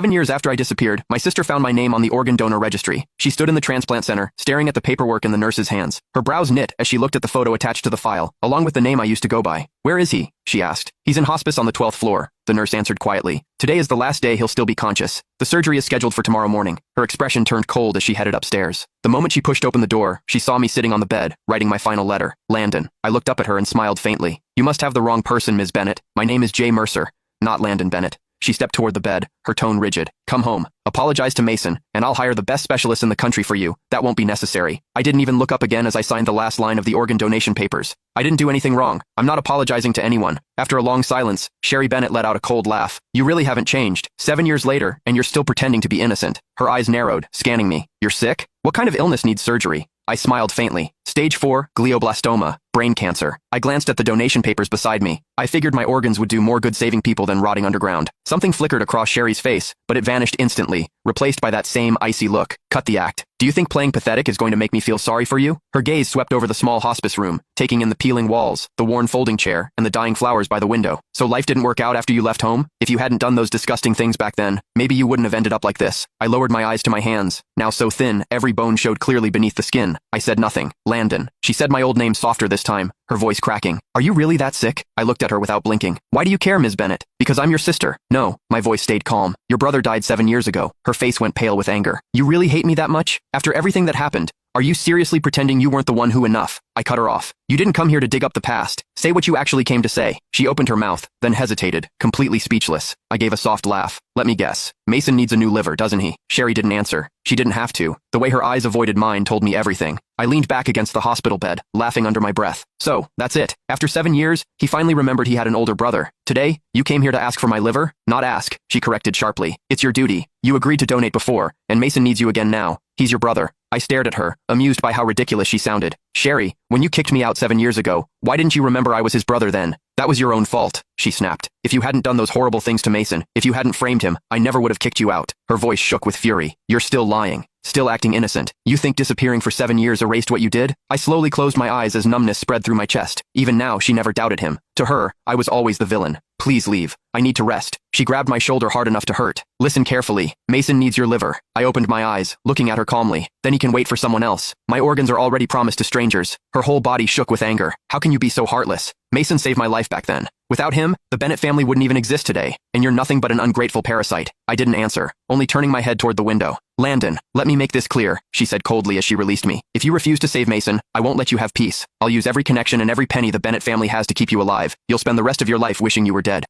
7 years after I disappeared, my sister found my name on the organ donor registry. She stood in the transplant center, staring at the paperwork in the nurse's hands. Her brows knit as she looked at the photo attached to the file, along with the name I used to go by. "Where is he?" she asked. "He's in hospice on the 12th floor," the nurse answered quietly. "Today is the last day he'll still be conscious. The surgery is scheduled for tomorrow morning." Her expression turned cold as she headed upstairs. The moment she pushed open the door, she saw me sitting on the bed, writing my final letter, Landon. I looked up at her and smiled faintly. "You must have the wrong person, Ms. Bennett. My name is Jay Mercer, not Landon Bennett." She stepped toward the bed, her tone rigid. "Come home, apologize to Mason, and I'll hire the best specialist in the country for you. That won't be necessary." I didn't even look up again as I signed the last line of the organ donation papers. I didn't do anything wrong. I'm not apologizing to anyone. After a long silence, Sherry Bennett let out a cold laugh. "You really haven't changed. 7 years later, and you're still pretending to be innocent." Her eyes narrowed, scanning me. "You're sick? What kind of illness needs surgery?" I smiled faintly. "Stage 4, glioblastoma, brain cancer." I glanced at the donation papers beside me. I figured my organs would do more good saving people than rotting underground. Something flickered across Sherry's face, but it vanished instantly, replaced by that same icy look. "Cut the act. Do you think playing pathetic is going to make me feel sorry for you?" Her gaze swept over the small hospice room, taking in the peeling walls, the worn folding chair, and the dying flowers by the window. "So life didn't work out after you left home? If you hadn't done those disgusting things back then, maybe you wouldn't have ended up like this." I lowered my eyes to my hands, now so thin, every bone showed clearly beneath the skin. I said nothing. "Landon." She said my old name softer this time, her voice cracking. "Are you really that sick?" I looked at her without blinking. "Why do you care, Ms. Bennett?" "Because I'm your sister." "No." My voice stayed calm. "Your brother died 7 years ago." Her face went pale with anger. "You really hate me that much? After everything that happened? Are you seriously pretending you weren't the one who enough?" I cut her off. "You didn't come here to dig up the past. Say what you actually came to say." She opened her mouth, then hesitated, completely speechless. I gave a soft laugh. "Let me guess. Mason needs a new liver, doesn't he?" Sherry didn't answer. She didn't have to. The way her eyes avoided mine told me everything. I leaned back against the hospital bed, laughing under my breath. "So, that's it. After 7 years, he finally remembered he had an older brother. Today, you came here to ask for my liver?" "Not ask," she corrected sharply. "It's your duty. You agreed to donate before, and Mason needs you again now. He's your brother." I stared at her, amused by how ridiculous she sounded. "Sherry, when you kicked me out 7 years ago, why didn't you remember I was his brother then?" "That was your own fault," she snapped. "If you hadn't done those horrible things to Mason, if you hadn't framed him, I never would have kicked you out." Her voice shook with fury. "You're still lying. Still acting innocent. You think disappearing for 7 years erased what you did?" I slowly closed my eyes as numbness spread through my chest. Even now, she never doubted him. To her, I was always the villain. "Please leave. I need to rest." She grabbed my shoulder hard enough to hurt. "Listen carefully. Mason needs your liver." I opened my eyes, looking at her calmly. "Then he can wait for someone else. My organs are already promised to strangers." Her whole body shook with anger. "How can you be so heartless? Mason saved my life back then. Without him, the Bennett family wouldn't even exist today, and you're nothing but an ungrateful parasite." I didn't answer, only turning my head toward the window. "Landon, let me make this clear," she said coldly as she released me. "If you refuse to save Mason, I won't let you have peace. I'll use every connection and every penny the Bennett family has to keep you alive. You'll spend the rest of your life wishing you were dead."